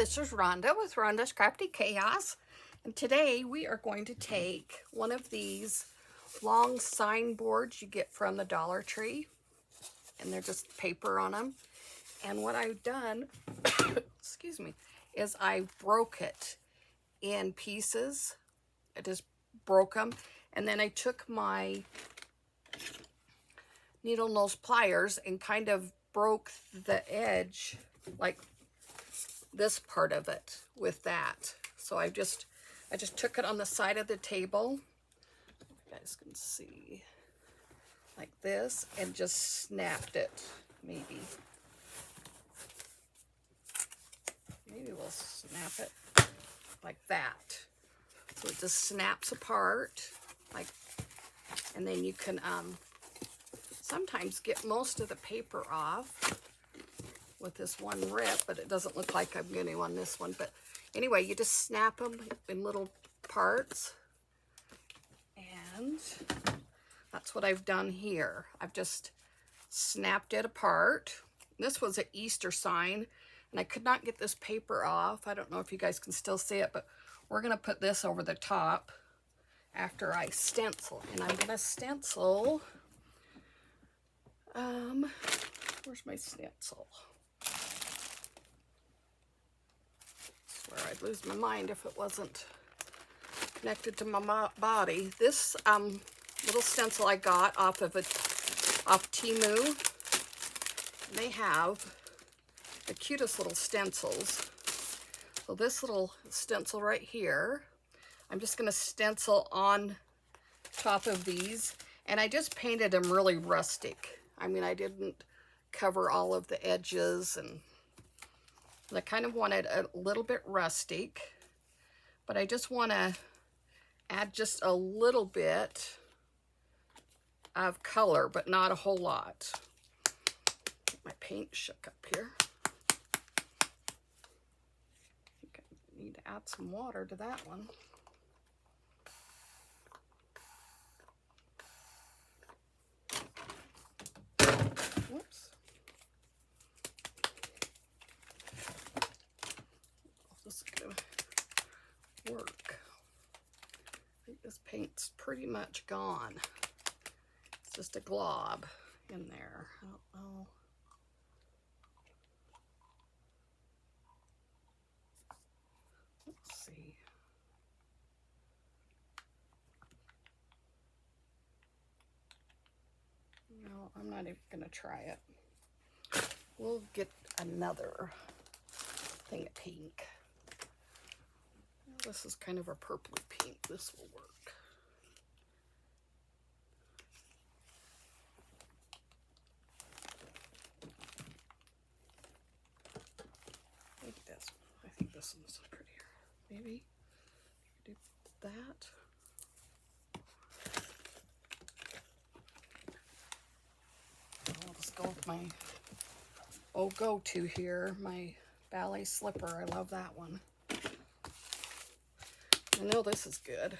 this is Rhonda with Rhonda's Crafty Chaos, and today we are going to take one of these long signboards you get from the Dollar Tree, and they're just paper on them. And what I've done, excuse me, is I broke it in pieces. I just broke them, and then I took my needle nose pliers and kind of broke the edge, like this part of it with that. So I just took it on the side of the table, you guys can see, like this, and just snapped it. Maybe we'll snap it like that, so it just snaps apart, like, and then you can sometimes get most of the paper off with this one rip, but it doesn't look like I'm getting on this one. But anyway, you just snap them in little parts, and that's what I've done here. I've just snapped it apart. This was an Easter sign, and I could not get this paper off. I don't know if you guys can still see it, but we're gonna put this over the top after I stencil. And I'm gonna stencil, where's my stencil? Where I'd lose my mind if it wasn't connected to my body. This little stencil I got off Temu. They have the cutest little stencils. So this little stencil right here, I'm just gonna stencil on top of these, and I just painted them really rustic. I mean, I didn't cover all of the edges, and I kind of wanted a little bit rustic, but I just want to add just a little bit of color, but not a whole lot. Get my paint shook up here. I think I need to add some water to that one. Whoops. This is gonna work. I think this paint's pretty much gone. It's just a glob in there. I don't know. Let's see. No, I'm not even gonna try it. We'll get another thing of pink. This is kind of a purpley pink. This will work. Maybe this one. I think this one's prettier. Maybe do that. I'll just go with my go-to here, my ballet slipper. I love that one. I know this is good.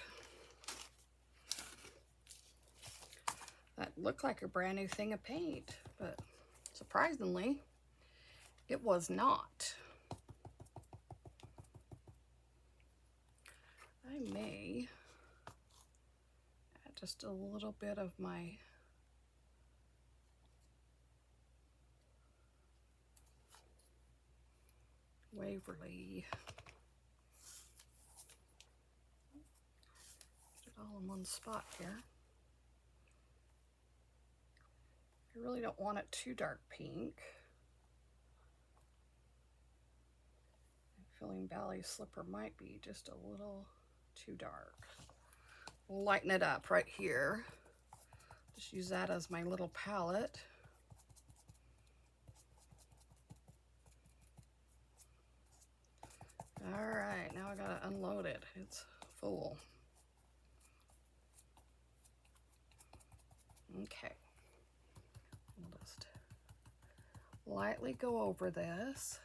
That looked like a brand new thing of paint, but surprisingly, it was not. I may add just a little bit of my Waverly. Get it all in one spot here. I really don't want it too dark pink. I'm feeling ballet slipper might be just a little too dark. We'll lighten it up right here. Just use that as my little palette. All right, now I gotta unload it. It's full. Okay. We'll just lightly go over this.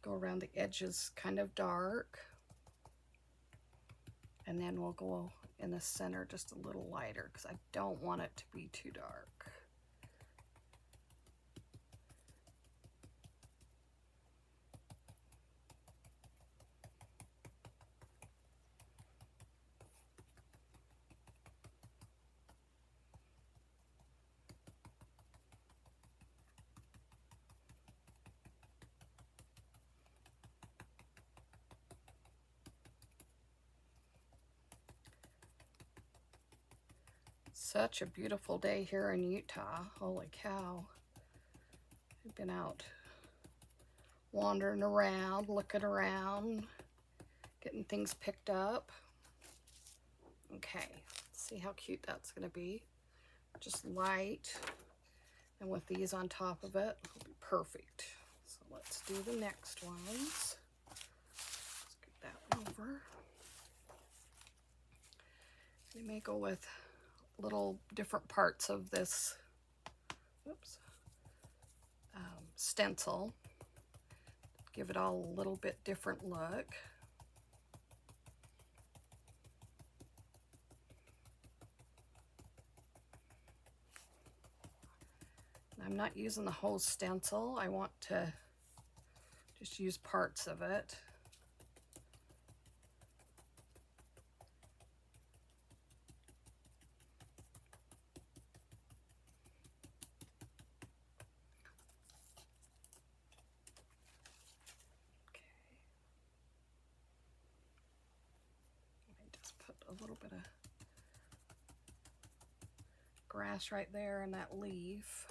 Go around the edges kind of dark. And then we'll go in the center just a little lighter because I don't want it to be too dark. Such a beautiful day here in Utah. Holy cow. I've been out wandering around, looking around, getting things picked up. Okay, let's see how cute that's going to be. Just light, and with these on top of it, it'll be perfect. So let's do the next ones. Let's get that one over. We may go with little different parts of this, oops, stencil. Give it all a little bit different look. I'm not using the whole stencil. I want to just use parts of it. Okay. I just put a little bit of grass right there and that leaf.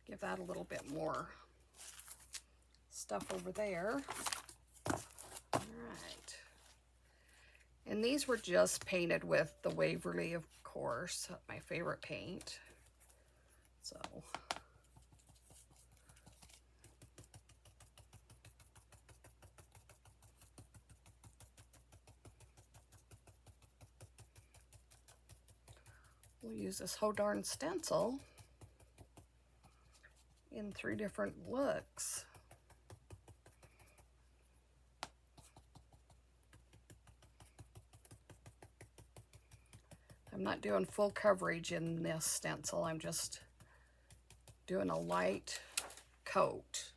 Give that a little bit more stuff over there. All right. And these were just painted with the Waverly, of course, my favorite paint. So we'll use this whole darn stencil in 3 different looks. I'm not doing full coverage in this stencil. I'm just doing a light coat.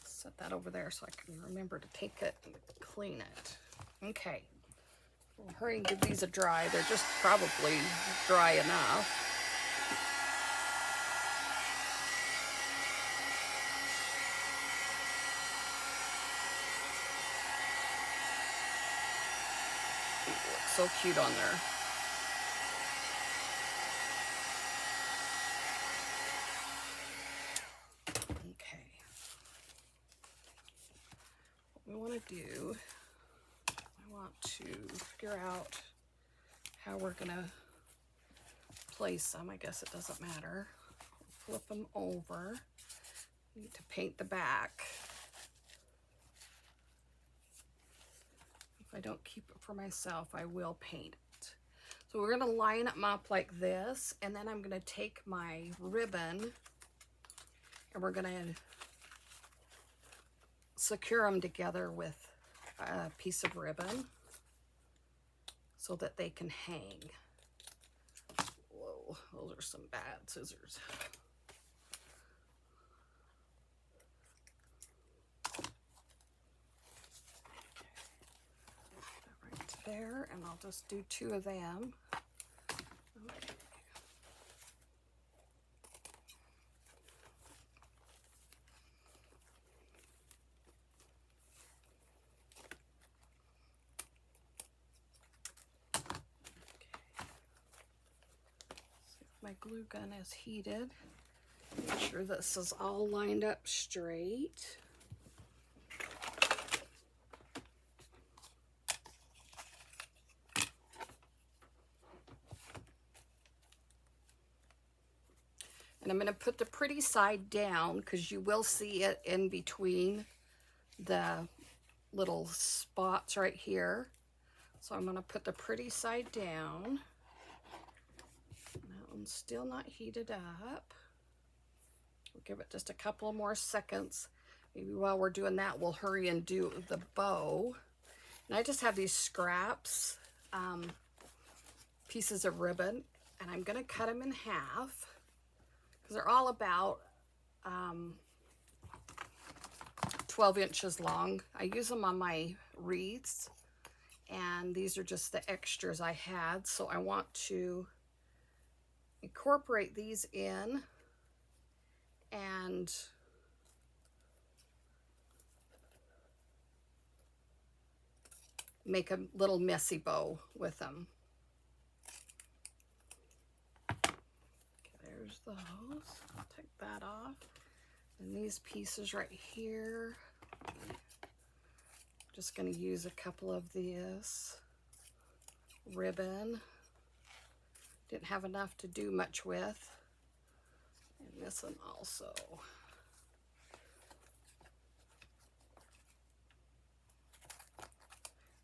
Set that over there so I can remember to take it and clean it. Okay. We'll hurry and give these a dry. They're just probably dry enough. So cute on there. Okay. What we want to do, I want to figure out how we're going to place them. I guess it doesn't matter. Flip them over. Need to paint the back. If I don't keep it for myself, I will paint it. So we're going to line them up like this, and then I'm going to take my ribbon and we're going to secure them together with a piece of ribbon so that they can hang. Whoa, those are some bad scissors. There, and I'll just do 2 of them. Okay. See if my glue gun is heated. Make sure this is all lined up straight. And I'm going to put the pretty side down because you will see it in between the little spots right here. So I'm going to put the pretty side down. That one's still not heated up. We'll give it just a couple of more seconds. Maybe while we're doing that, we'll hurry and do the bow. And I just have these scraps, pieces of ribbon, and I'm going to cut them in half. They're all about 12 inches long. I use them on my wreaths, and these are just the extras I had. So I want to incorporate these in and make a little messy bow with them. those. I'll take that off. And these pieces right here, just going to use a couple of this ribbon. Didn't have enough to do much with. And this one also.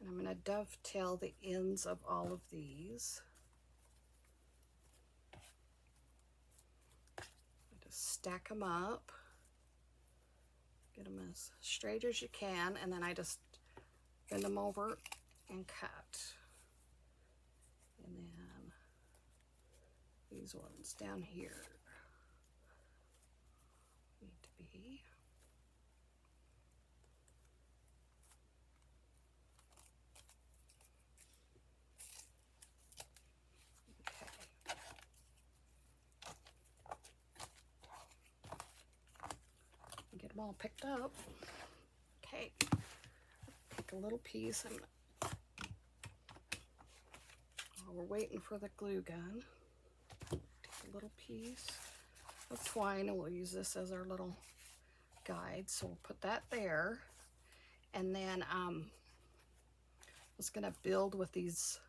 And I'm going to dovetail the ends of all of these. Just stack them up. Get them as straight as you can, and then I just bend them over and cut. And then these ones down here need to be. Okay. Get them all picked up. Okay. Take a little piece and while we're waiting for the glue gun, take a little piece of twine, and we'll use this as our little guide. So we'll put that there, and then I was gonna build with these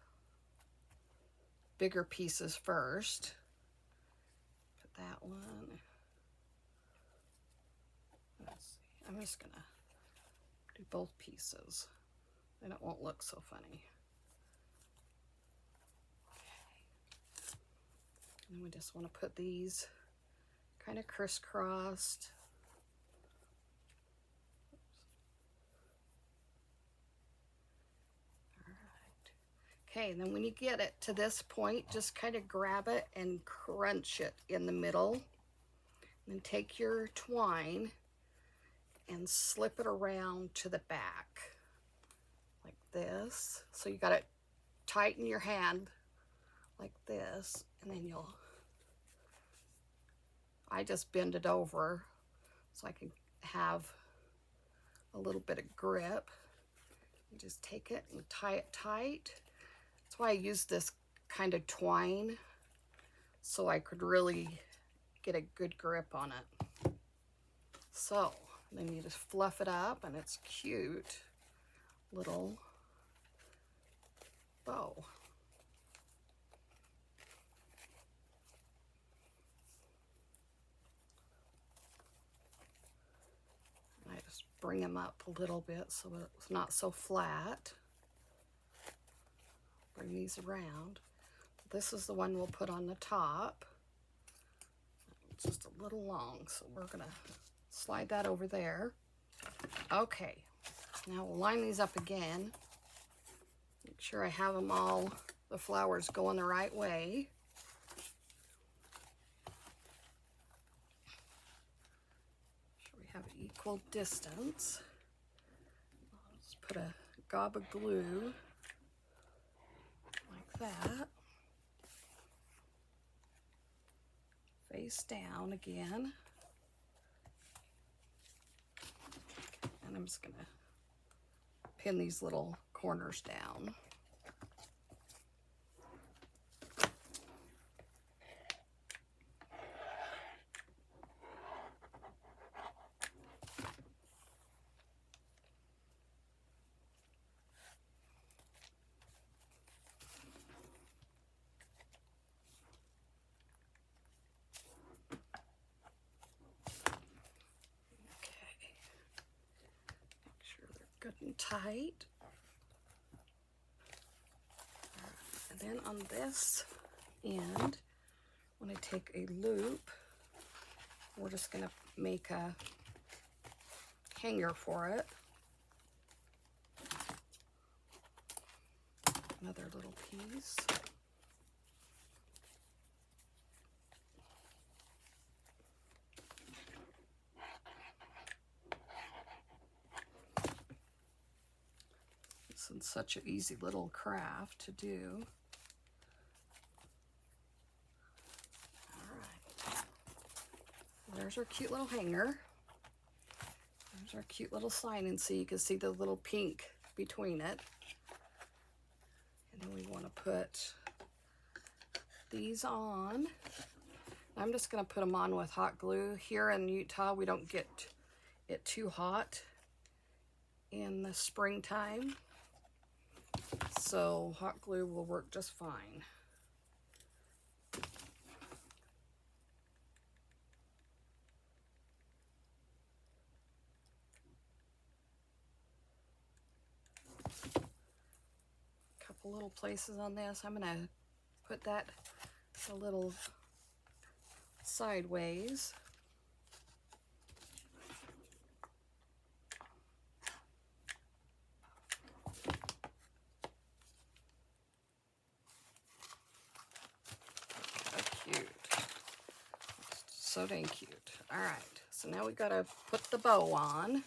bigger pieces first. Put that one. Let's see. I'm just gonna do both pieces, then it won't look so funny. And we just want to put these kind of crisscrossed. All right. Okay, and then when you get it to this point, just kind of grab it and crunch it in the middle. And then take your twine and slip it around to the back like this. So you got to tighten your hand like this, and then I just bend it over so I can have a little bit of grip. You just take it and tie it tight. That's why I use this kind of twine, so I could really get a good grip on it. So then you just fluff it up, and it's cute little bow. And I just bring them up a little bit so it's not so flat. Bring these around. This is the one we'll put on the top. It's just a little long, so we're gonna slide that over there. Okay, now we'll line these up again. Make sure I have them all, the flowers going the right way. Make sure we have an equal distance. I'll just put a gob of glue like that. Face down again. And I'm just gonna pin these little corners down. Good and tight. And then on this end, when I take a loop, we're just going to make a hanger for it. Another little piece. And such an easy little craft to do. All right, there's our cute little hanger. There's our cute little sign, and so you can see the little pink between it. And then we want to put these on. I'm just going to put them on with hot glue. Here in Utah, we don't get it too hot in the springtime, so hot glue will work just fine. Couple little places on this. I'm going to put that a little sideways. Cute. So dang cute. All right, so now we gotta put the bow on.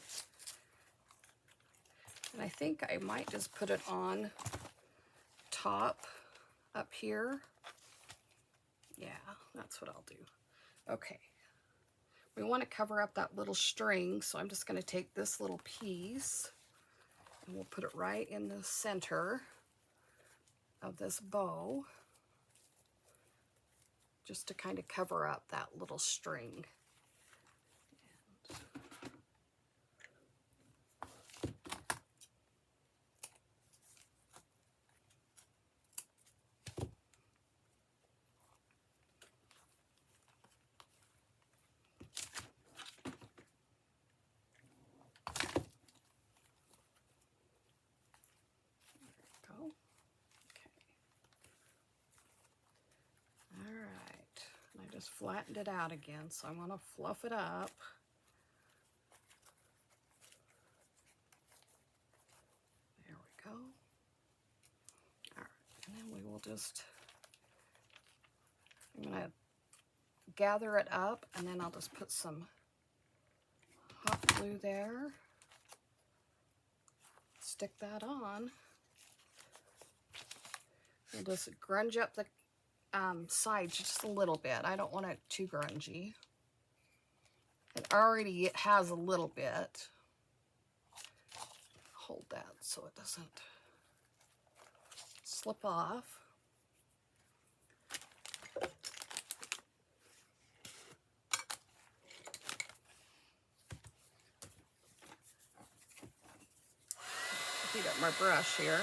And I think I might just put it on top up here. Yeah, that's what I'll do. Okay. We want to cover up that little string, so I'm just going to take this little piece and we'll put it right in the center of this bow, just to kind of cover up that little string. Just flattened it out again, so I want to fluff it up. There we go. All right, and then we will just, I'm going to gather it up, and then I'll just put some hot glue there. Stick that on. And just grunge up the sides just a little bit. I don't want it too grungy. It already has a little bit. Hold that so it doesn't slip off. Heat up my brush here.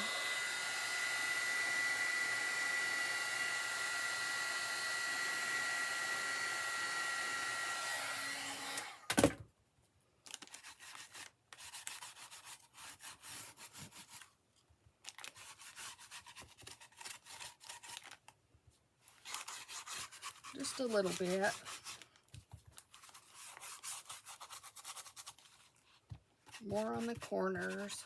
Just a little bit. More on the corners.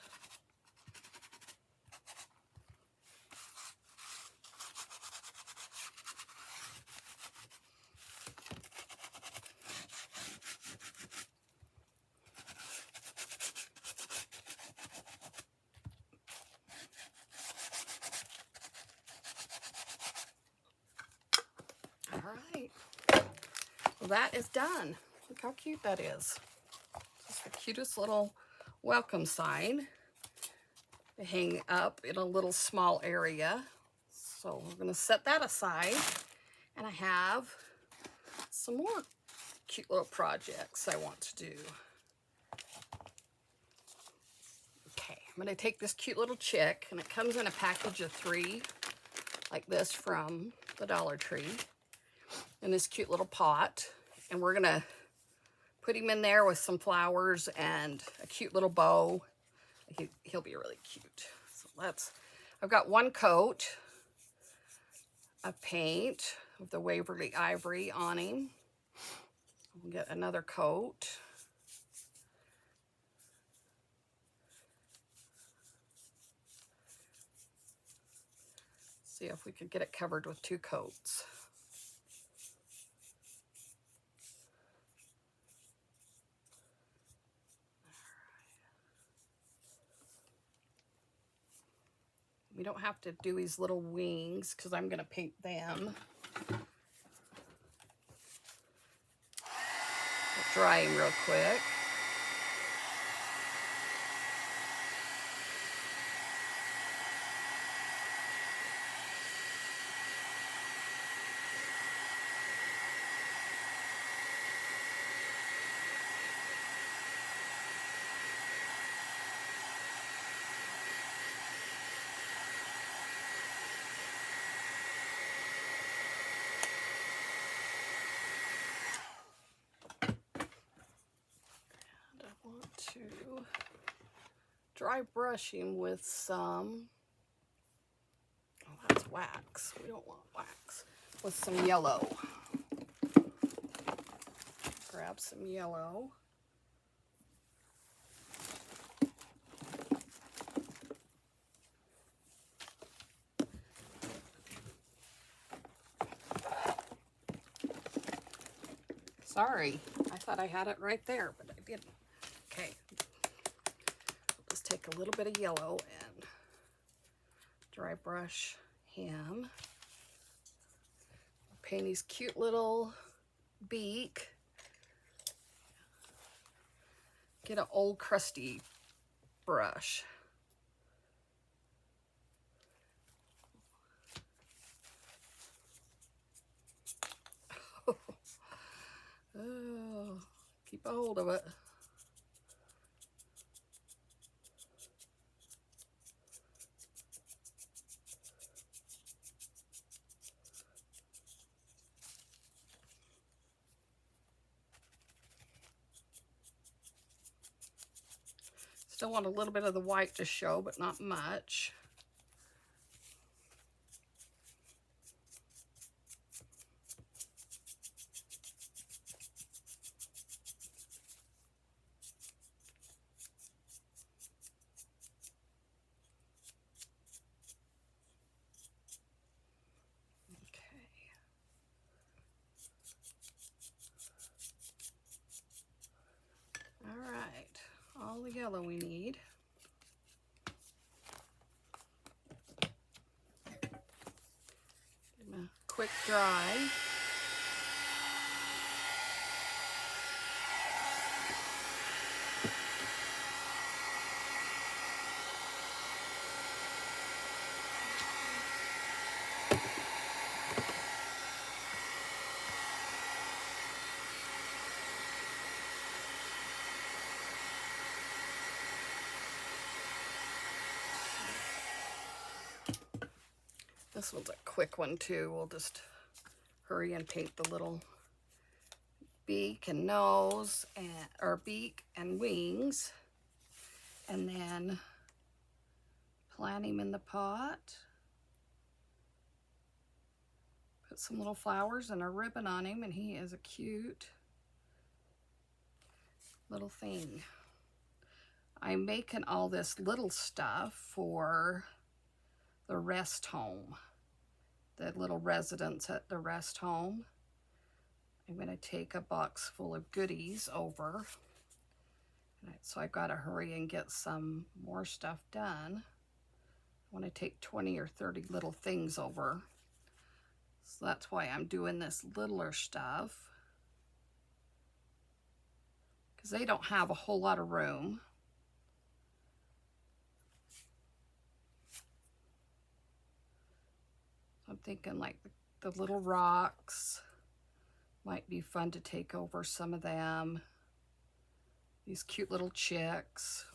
All right. Well, that is done. Look how cute that is. Just the cutest little welcome sign to hang up in a little small area. So we're going to set that aside. And I have some more cute little projects I want to do. Okay, I'm going to take this cute little chick, and it comes in a package of 3 like this from the Dollar Tree in this cute little pot. And we're going to put him in there with some flowers and a cute little bow. He'll be really cute. So I've got 1 coat of paint of the Waverly Ivory on him. We'll get another coat. See if we could get it covered with 2 coats. We don't have to do these little wings because I'm going to paint them. I'll dry him real quick. dry brushing with some, oh, that's wax. We don't want wax. With some yellow. Grab some yellow. Sorry, I thought I had it right there, but I didn't. Okay, just take a little bit of yellow and dry brush him. Paint his cute little beak. Get an old crusty brush. Oh, keep a hold of it. Still want a little bit of the white to show, but not much. All the yellow we need. Give them a quick dry. This one's a quick one too. We'll just hurry and paint the little beak and nose, and or beak and wings, and then plant him in the pot. Put some little flowers and a ribbon on him, and he is a cute little thing. I'm making all this little stuff for the rest home, the little residents at the rest home. I'm going to take a box full of goodies over. So I've got to hurry and get some more stuff done. I want to take 20 or 30 little things over. So that's why I'm doing this littler stuff, because they don't have a whole lot of room. I'm thinking like the little rocks might be fun to take over, some of them. These cute little chicks.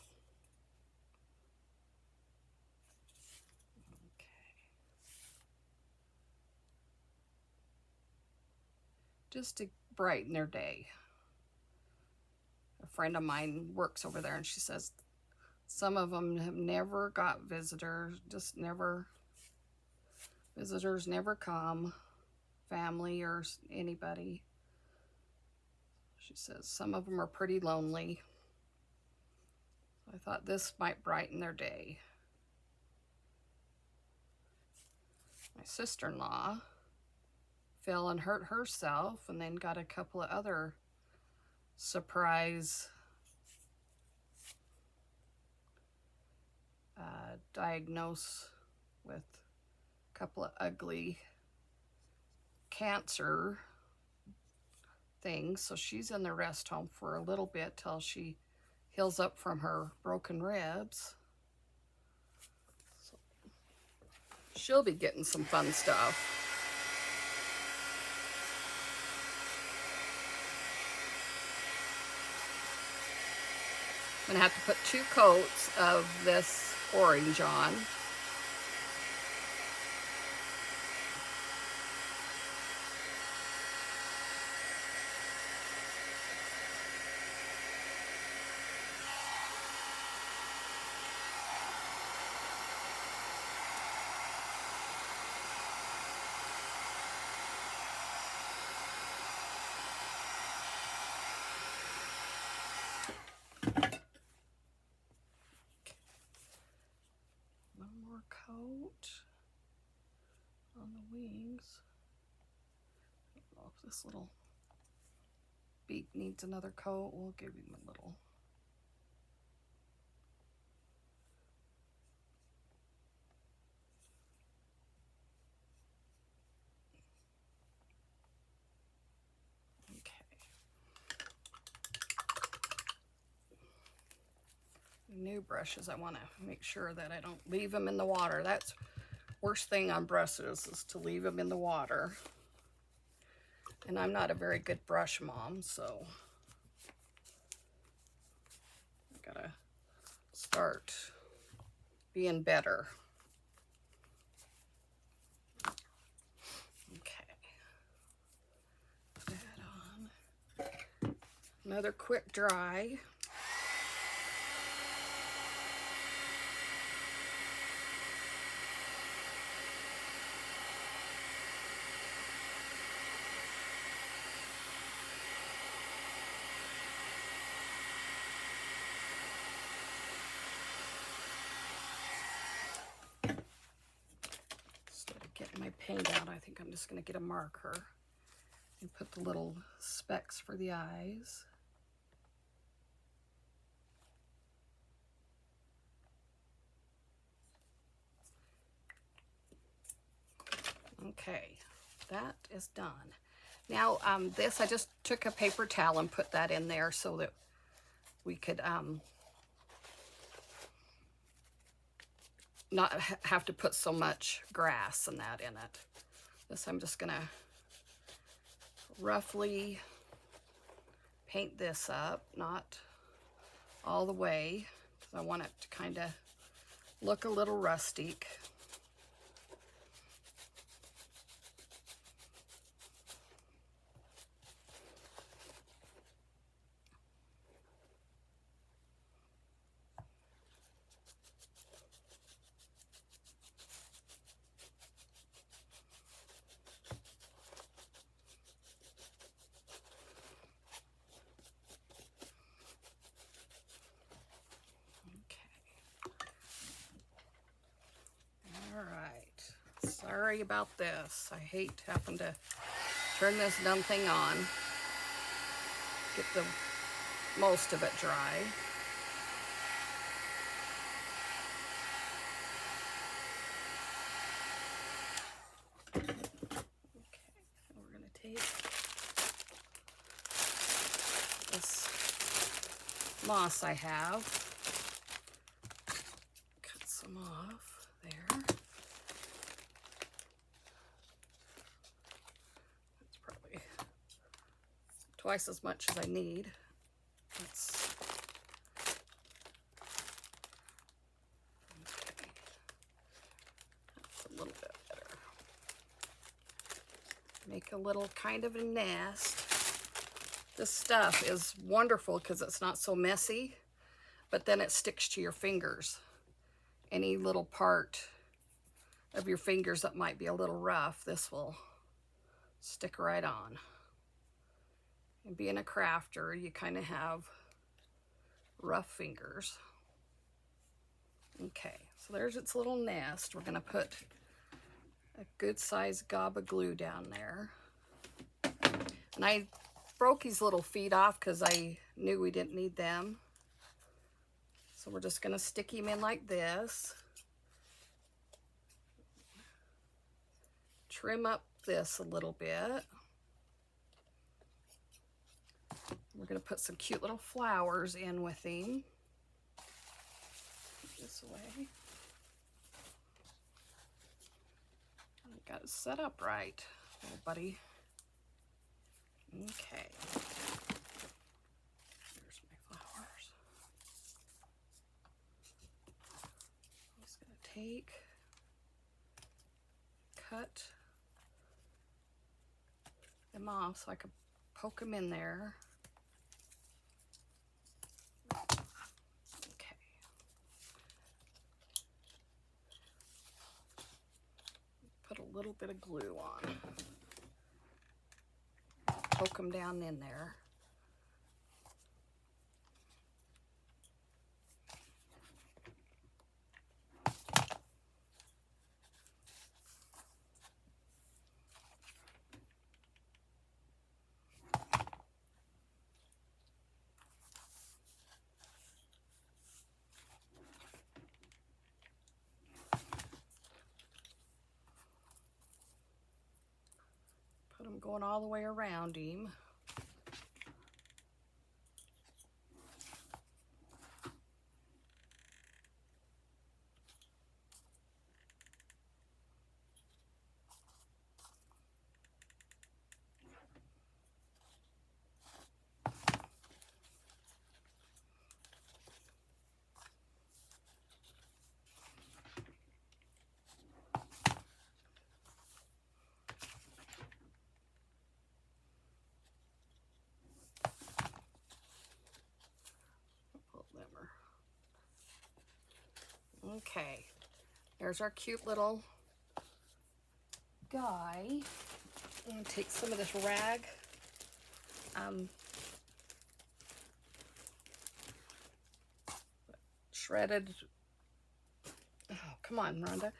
Okay. Just to brighten their day. A friend of mine works over there, and she says some of them have never got visitors, just never. Visitors never come, family or anybody. She says some of them are pretty lonely. I thought this might brighten their day. My sister-in-law fell and hurt herself, and then got a couple of other surprise diagnosed with a couple of ugly cancer things. So she's in the rest home for a little bit till she heals up from her broken ribs. So she'll be getting some fun stuff. I'm gonna have to put 2 coats of this orange on. more coat on the wings. I don't know if this little beak needs another coat. We'll give him a little. New brushes, I want to make sure that I don't leave them in the water. That's worst thing on brushes, is to leave them in the water. And I'm not a very good brush mom, so I gotta start being better. Okay, put that on. Another quick dry. Getting my paint out, I think I'm just going to get a marker and put the little specks for the eyes. Okay, that is done. Now this, I just took a paper towel and put that in there so that we could not have to put so much grass and that in it. This, I'm just gonna roughly paint this up, not all the way, because I want it to kind of look a little rustic. Sorry about this. I hate having to turn this dumb thing on. Get the most of it dry. Okay, we're going to take this moss I have, cut some off there. Twice as much as I need. That's okay. That's a little bit better. Make a little kind of a nest. This stuff is wonderful because it's not so messy, but then it sticks to your fingers. Any little part of your fingers that might be a little rough, this will stick right on. And being a crafter, you kind of have rough fingers. Okay, so there's its little nest. We're gonna put a good sized gob of glue down there. And I broke his little feet off because I knew we didn't need them. So we're just gonna stick him in like this. Trim up this a little bit. We're going to put some cute little flowers in with him. Put this away. Got it set up right, little buddy. Okay. Here's my flowers. I'm just going to cut them off so I can poke them in there. Put a little bit of glue on. Poke them down in there. I'm going all the way around him. Okay, there's our cute little guy. I'm going to take some of this rag. Shredded, oh, come on, Rhonda,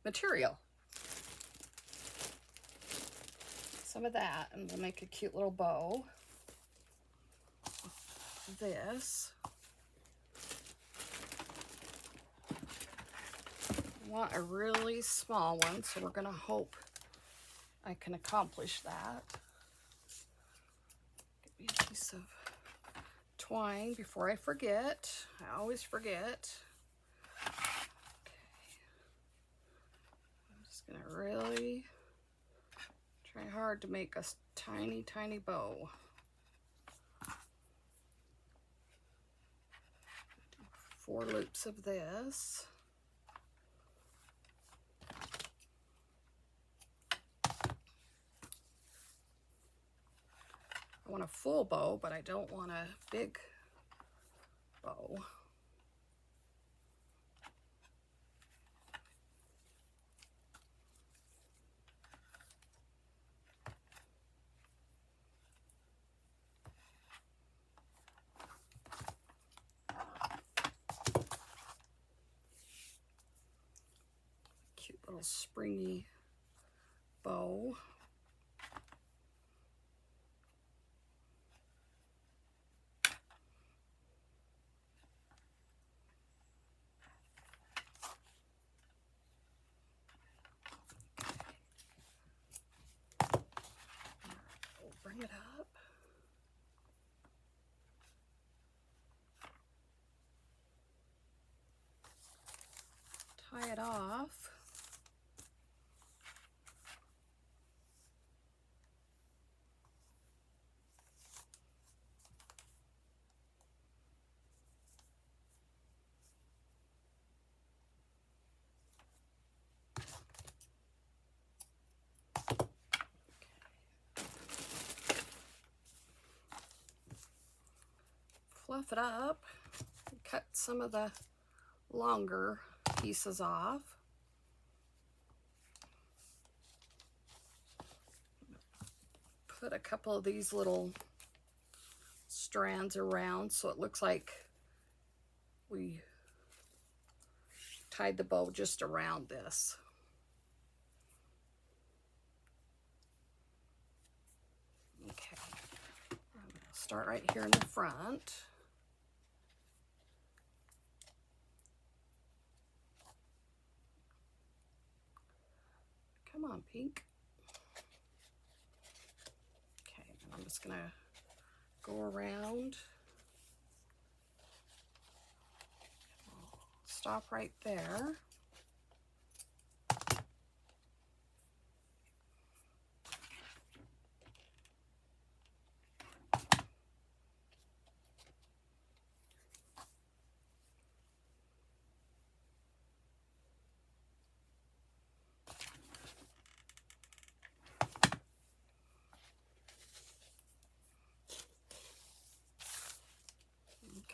material. Some of that, and we'll make a cute little bow. This. I want a really small one, so we're going to hope I can accomplish that. Give me a piece of twine before I forget. I always forget. Okay. I'm just going to really try hard to make a tiny, tiny bow. 4 loops of this. I want a full bow, but I don't want a big bow. Cute little springy bow. Bring it up. Tie it off. Fluff it up, cut some of the longer pieces off. Put a couple of these little strands around so it looks like we tied the bow just around this. Okay, I'm going to start right here in the front. Come on, pink. Okay, and I'm just gonna go around. Stop right there.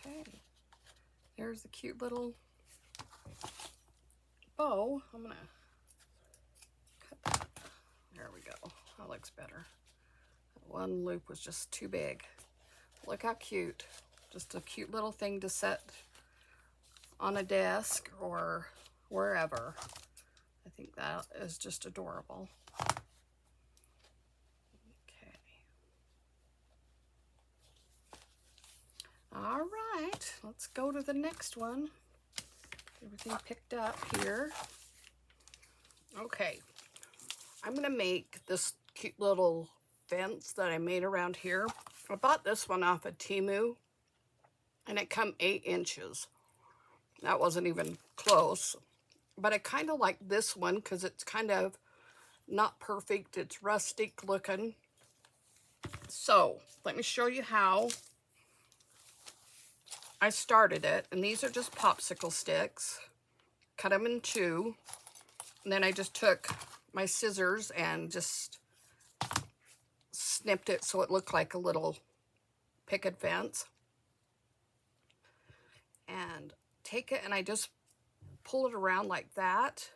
Okay, there's the cute little bow. I'm gonna cut that. There we go. That looks better. That one loop was just too big. Look how cute. Just a cute little thing to set on a desk or wherever. I think that is just adorable. All right, let's go to the next one. Everything picked up here. Okay, I'm gonna make this cute little fence that I made around here. I bought this one off of Temu, and it come 8 inches. That wasn't even close, but I kind of like this one because it's kind of not perfect. It's rustic looking. So let me show you how I started it. And these are just popsicle sticks. Cut them in 2. And then I just took my scissors and just snipped it so it looked like a little picket fence. And take it and I just pull it around like that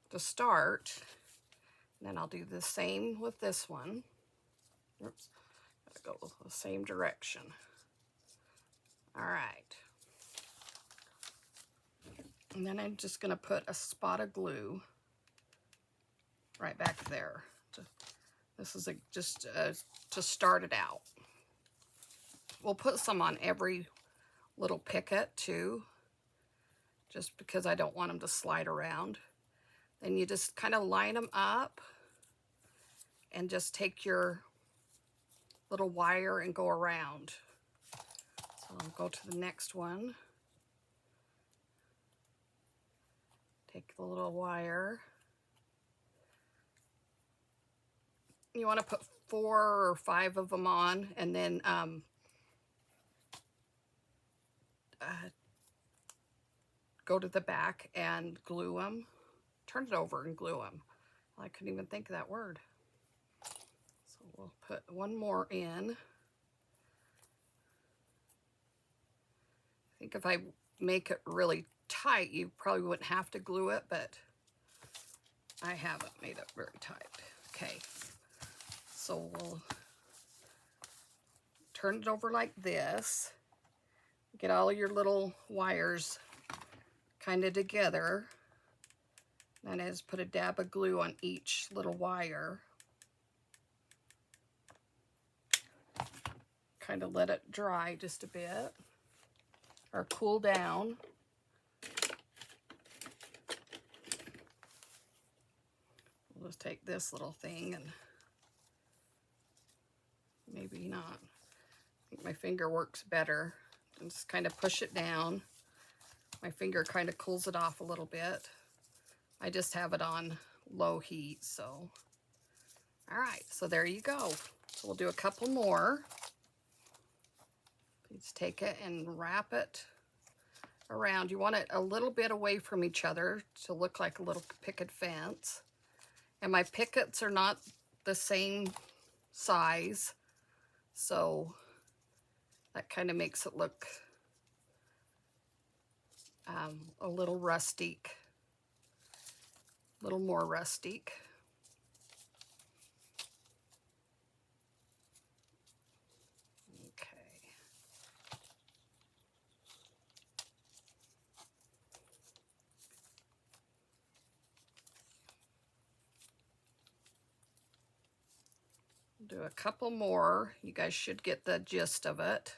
to start. And then I'll do the same with this one. Oops, gotta go the same direction. All right. And then I'm just gonna put a spot of glue right back there. This is just to start it out. We'll put some on every little picket too, just because I don't want them to slide around. Then you just kind of line them up and just take your little wire and go around. So I'll go to the next one. Take the little wire. You want to put 4 or 5 of them on, and then go to the back and glue them. Turn it over and glue them. I couldn't even think of that word. So we'll put one more in. I think if I make it really tight, you probably wouldn't have to glue it, but I haven't made it very tight. Okay, so we'll turn it over like this. Get all your little wires kind of together. Then I just put a dab of glue on each little wire. Kind of let it dry just a bit, or cool down. We'll just take this little thing and maybe not. I think my finger works better. And just kind of push it down. My finger kind of cools it off a little bit. I just have it on low heat, so. All right, so there you go. So we'll do a couple more. Please take it and wrap it around. You want it a little bit away from each other to look like a little picket fence. And my pickets are not the same size, so that kind of makes it look a little rustic, a little more rustic. Okay. Do a couple more. You guys should get the gist of it.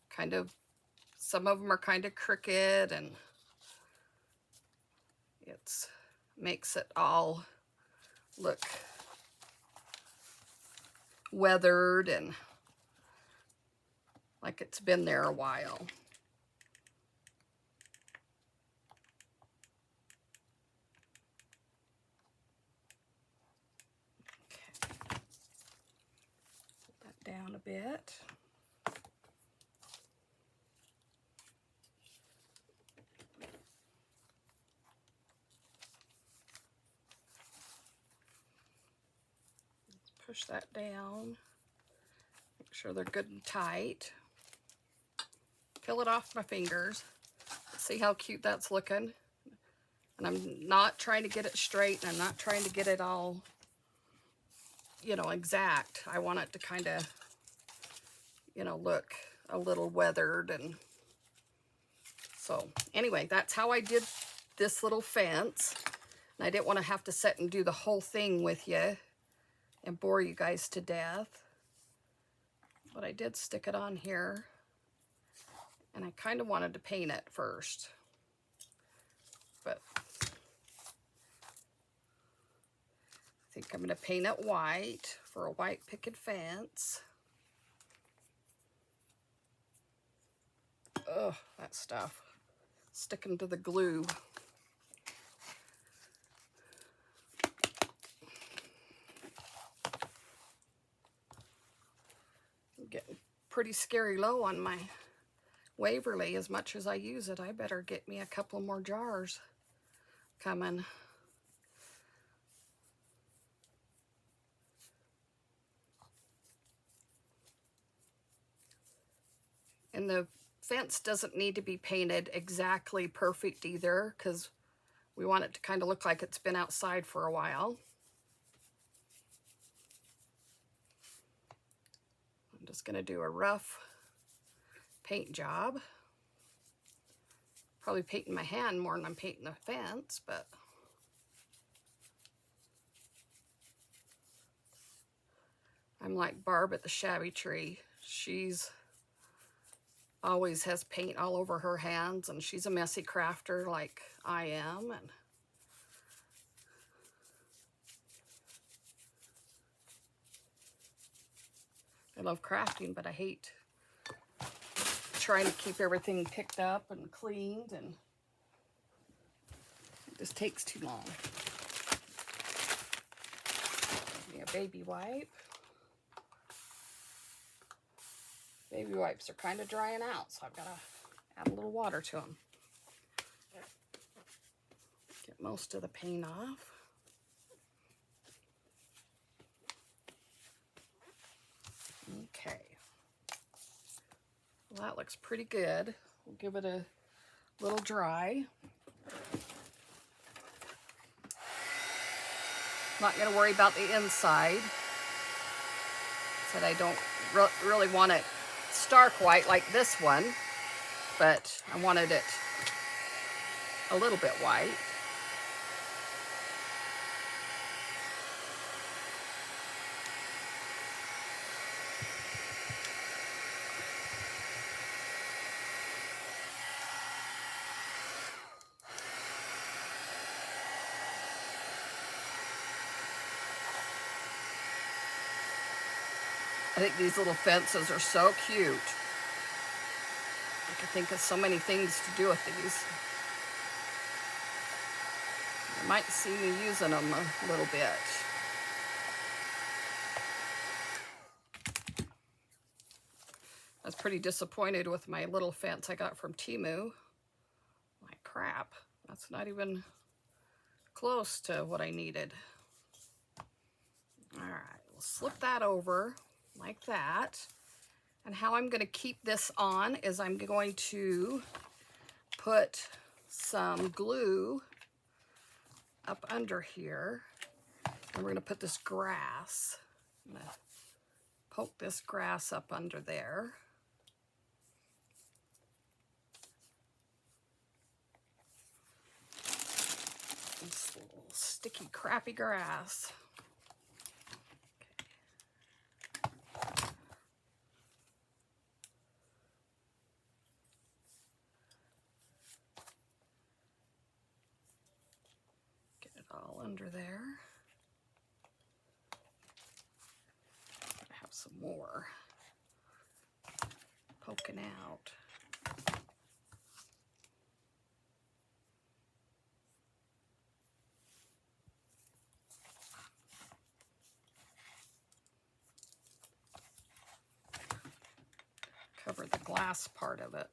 Kind of, some of them are kind of crooked, and it's makes it all look weathered and like it's been there a while. Okay. Put that down a bit. Push that down. Make sure they're good and tight. Peel it off my fingers. See how cute that's looking? And I'm not trying to get it straight, and I'm not trying to get it all, you know, exact. I want it to kind of, you know, look a little weathered. And so anyway, that's how I did this little fence. And I didn't want to have to sit and do the whole thing with you and bore you guys to death. But I did stick it on here, and I kind of wanted to paint it first. But I think I'm going to paint it white for a white picket fence. Ugh, that stuff sticking to the glue. I'm getting pretty scary low on my Waverly. As much as I use it, I better get me a couple more jars coming. And the fence doesn't need to be painted exactly perfect either, because we want it to kind of look like it's been outside for a while. I'm just going to do a rough paint job. Probably painting my hand more than I'm painting the fence, but I'm like Barb at the Shabby Tree. She's always has paint all over her hands, and she's a messy crafter like I am. And I love crafting, but I hate trying to keep everything picked up and cleaned, and it just takes too long. Give me a baby wipe. Baby wipes are kind of drying out, so I've got to add a little water to them. Get most of the paint off. Okay. Well, that looks pretty good. We'll give it a little dry. Not going to worry about the inside. Said I don't really want it stark white like this one, but I wanted it a little bit white. I think these little fences are so cute. I can think of so many things to do with these. You might see me using them a little bit. I was pretty disappointed with my little fence I got from Temu. Like crap, that's not even close to what I needed. All right, we'll slip that over like that. And how I'm going to keep this on is I'm going to put some glue up under here, and we're going to put this grass. I'm going to poke this grass up under there. This little sticky, crappy grass. All under there. I have some more poking out. Cover the glass part of it.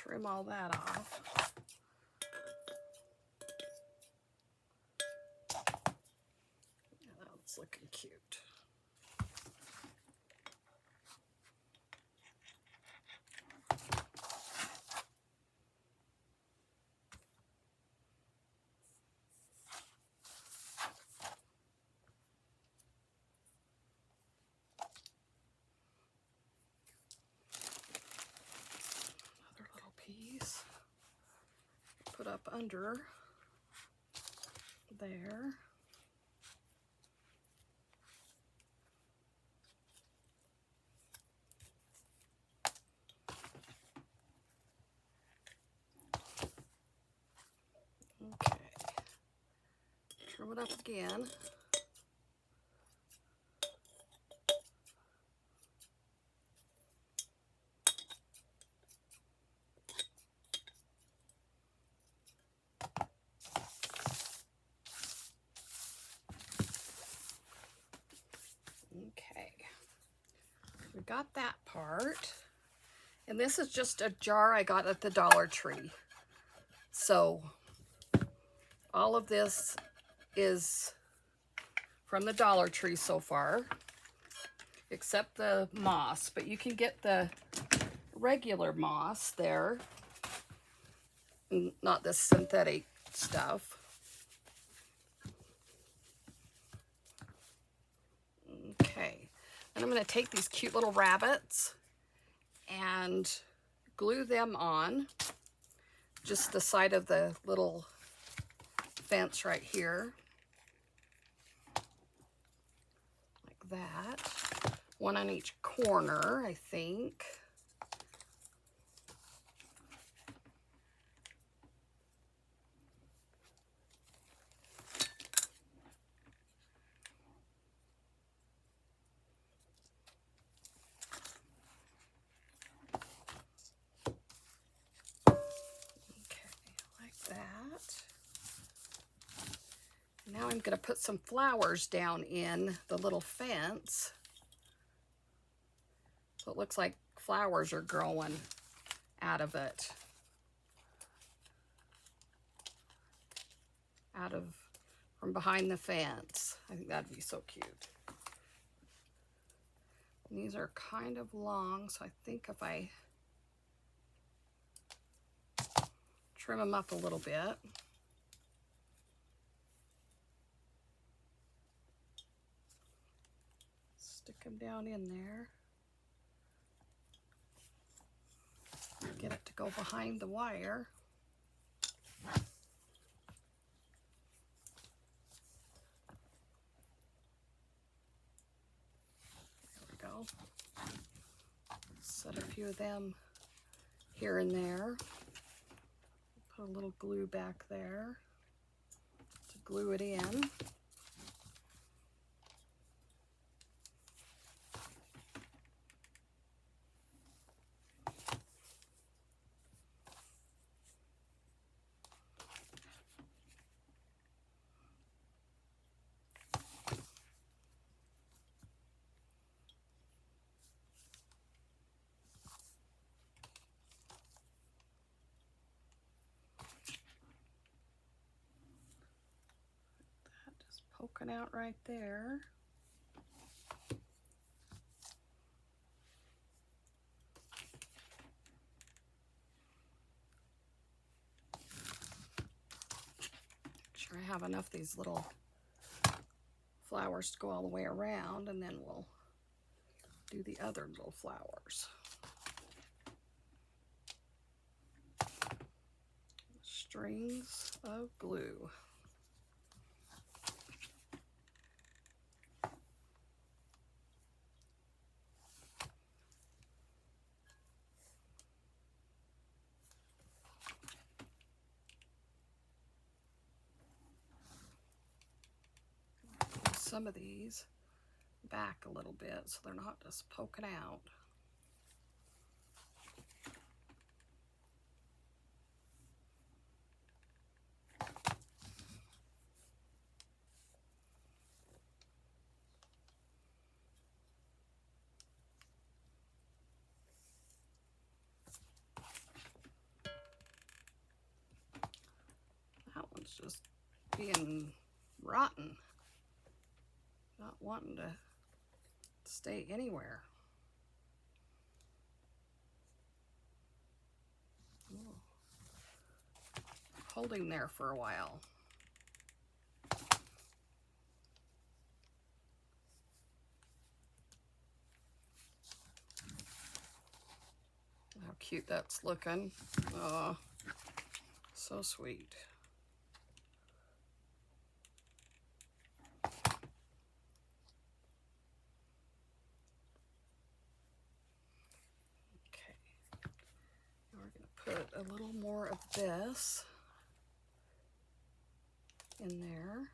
trim all that off. Yeah, that's looking cute. Another little piece. Put up under there. Okay. Trim it up again. Okay, we got that part. And this is just a jar I got at the Dollar Tree. So all of this is from the Dollar Tree so far, except the moss, but you can get the regular moss there, not this synthetic stuff. Okay, and I'm going to take these cute little rabbits and glue them on just the side of the little fence right here, like that. One on each corner, I think. Now I'm going to put some flowers down in the little fence. So it looks like flowers are growing out of it. From behind the fence. I think that'd be so cute. And these are kind of long, so I think if I trim them up a little bit. Stick them down in there. Get it to go behind the wire. There we go. Set a few of them here and there. Put a little glue back there to glue it in. Poking out right there. Make sure I have enough of these little flowers to go all the way around, and then we'll do the other little flowers. Strings of glue. Some of these back a little bit so they're not just poking out. just being rotten, not wanting to stay anywhere. Ooh. Holding there for a while. How cute that's looking. Oh, so sweet. Okay, now we're going to put a little more of this in there.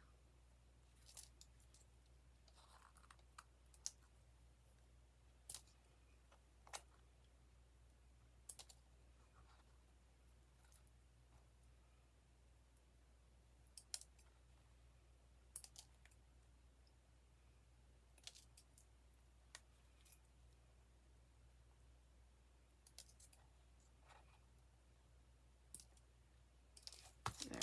There.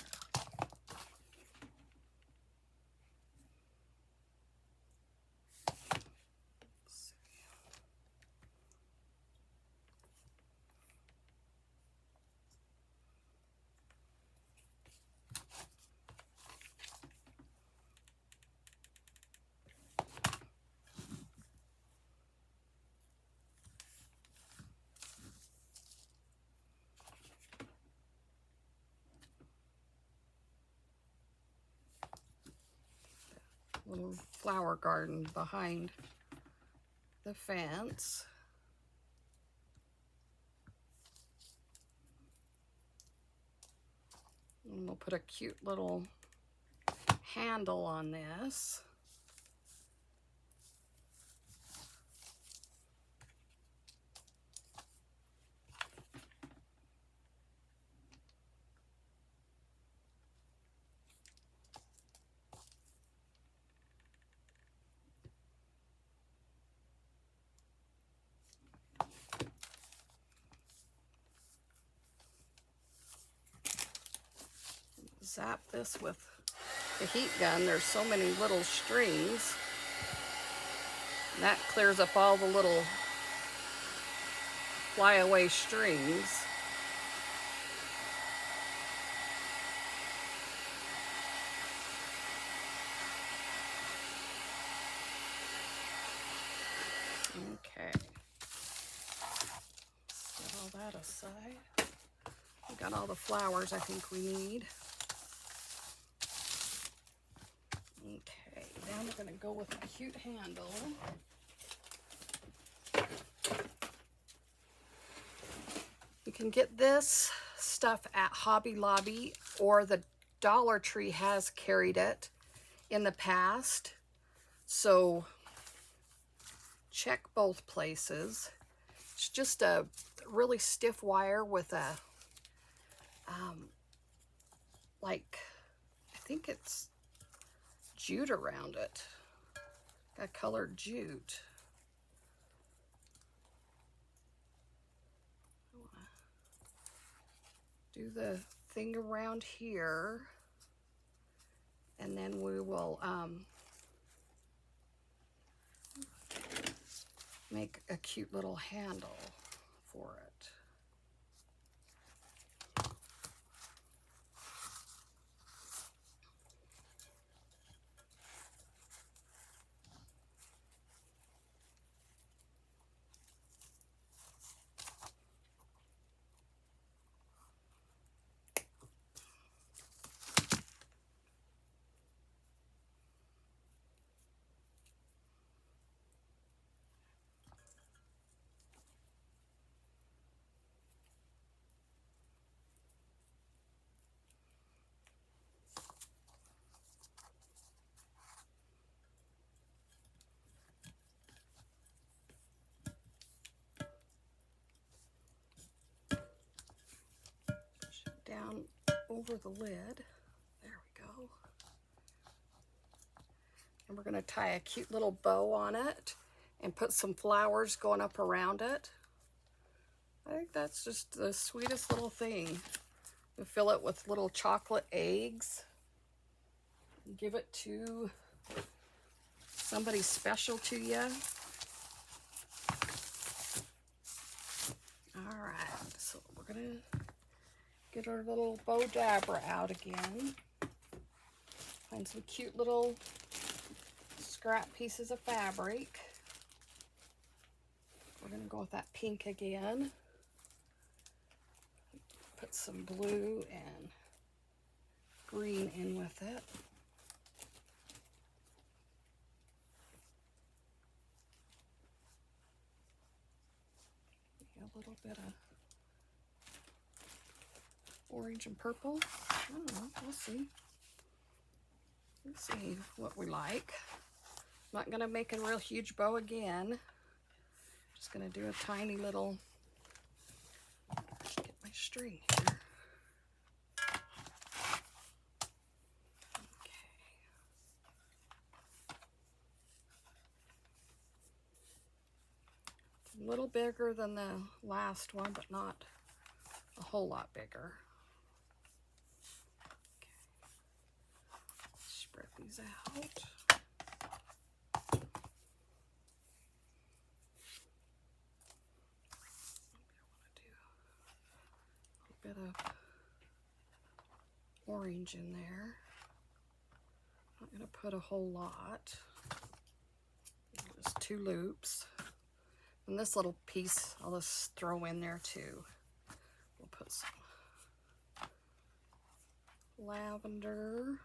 Little flower garden behind the fence. And we'll put a cute little handle on this. Zap this with the heat gun. There's so many little strings. And that clears up all the little flyaway strings. Okay. Set all that aside. We got all the flowers I think we need. Okay, now we're going to go with a cute handle. You can get this stuff at Hobby Lobby, or the Dollar Tree has carried it in the past. So check both places. It's just a really stiff wire with a, like, I think it's jute around it. Got colored jute. Do the thing around here, and then we will make a cute little handle for it. Down over the lid. There we go. And we're going to tie a cute little bow on it and put some flowers going up around it. I think that's just the sweetest little thing. We fill it with little chocolate eggs. give it to somebody special to you. All right, so we're gonna get our little bow dabber out again. Find some cute little scrap pieces of fabric. We're gonna go with that pink again. Put some blue and green in with it. A little bit of orange and purple. I don't know, we'll see. We'll see what we like. I'm not gonna make a real huge bow again. Just gonna do a tiny little, get my string here. Okay. It's a little bigger than the last one, but not a whole lot bigger. Spread these out. Maybe I want to do a little bit of orange in there. I'm not going to put a whole lot. Just 2 loops. And this little piece I'll just throw in there too. We'll put some lavender.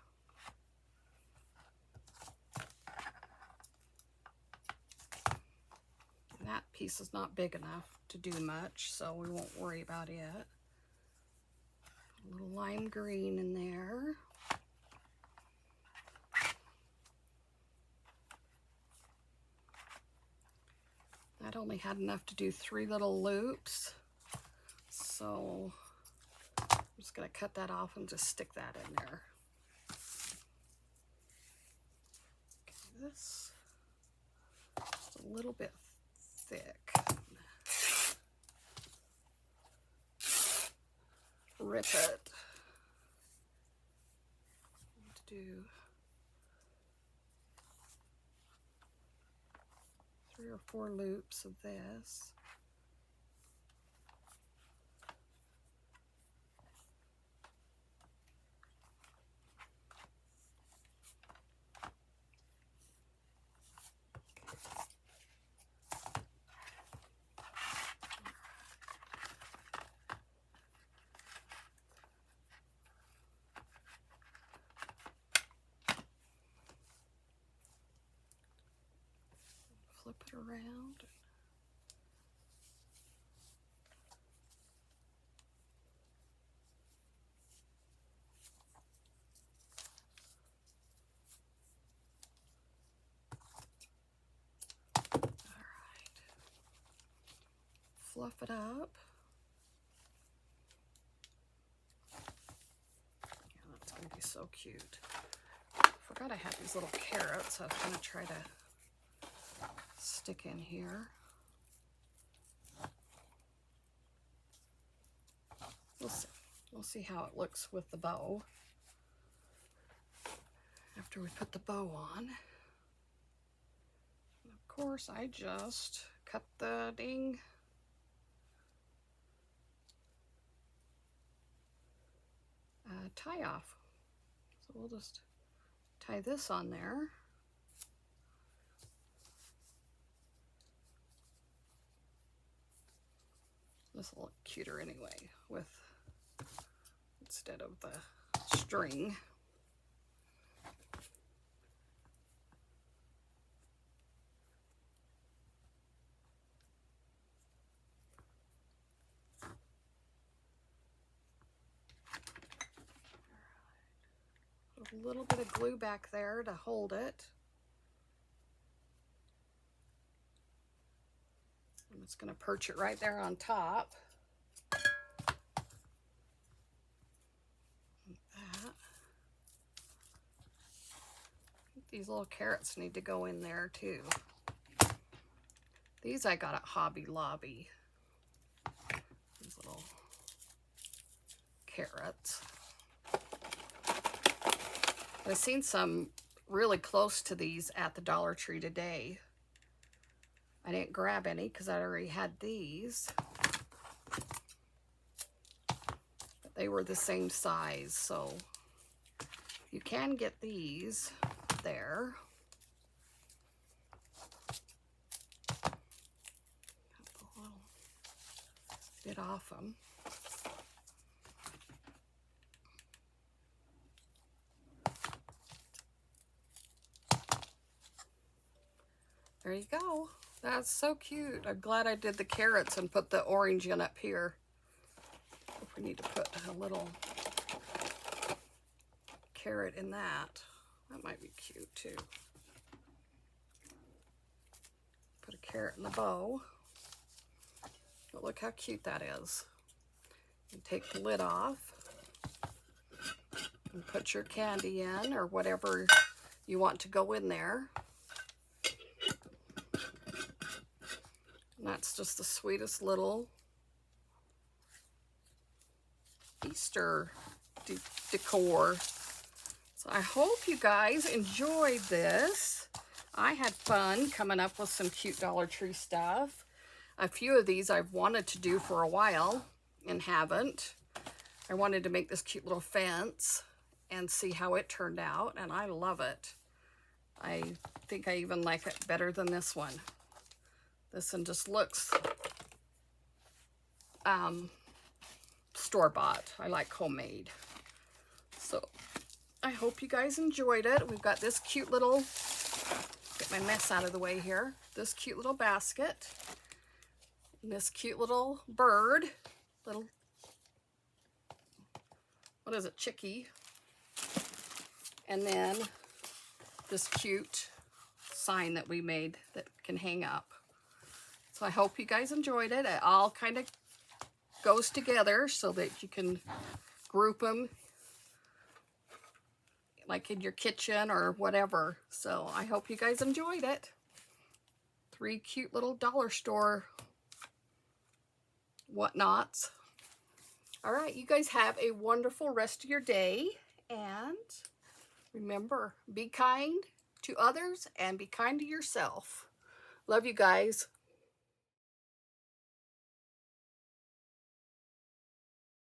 That piece is not big enough to do much, so we won't worry about it. A little lime green in there. That only had enough to do 3 little loops, so I'm just going to cut that off and just stick that in there. Okay, this just a little bit thick. Rip it. Do 3 or 4 loops of this. Flip it around. All right. Fluff it up. Yeah, that's going to be so cute. I forgot I had these little carrots. I was going to try to stick in here. We'll see. We'll see how it looks with the bow after we put the bow on. And of course, I just cut the dang tie off. So we'll just tie this on there. This will look cuter anyway, with instead of the string. Put a little bit of glue back there to hold it. I'm just going to perch it right there on top. Like that. I think these little carrots need to go in there too. These I got at Hobby Lobby. These little carrots. I've seen some really close to these at the Dollar Tree today. I didn't grab any because I already had these. But they were the same size, so you can get these there. Got the little bit off them. There you go. That's so cute. I'm glad I did the carrots and put the orange in up here. If we need to put a little carrot in that. That might be cute too. Put a carrot in the bow. But look how cute that is. You take the lid off and put your candy in or whatever you want to go in there. And that's just the sweetest little Easter decor. So I hope you guys enjoyed this. I had fun coming up with some cute Dollar Tree stuff. A few of these I've wanted to do for a while and haven't. I wanted to make this cute little fence and see how it turned out, and I love it. I think I even like it better than this one. This one just looks store-bought. I like homemade. So I hope you guys enjoyed it. We've got this cute little, get my mess out of the way here, this cute little basket, and this cute little bird, little, what is it, chickie, and then this cute sign that we made that can hang up. So I hope you guys enjoyed it. It all kind of goes together so that you can group them like in your kitchen or whatever. So I hope you guys enjoyed it. 3 cute little dollar store whatnots. All right, you guys have a wonderful rest of your day. And remember, be kind to others and be kind to yourself. Love you guys.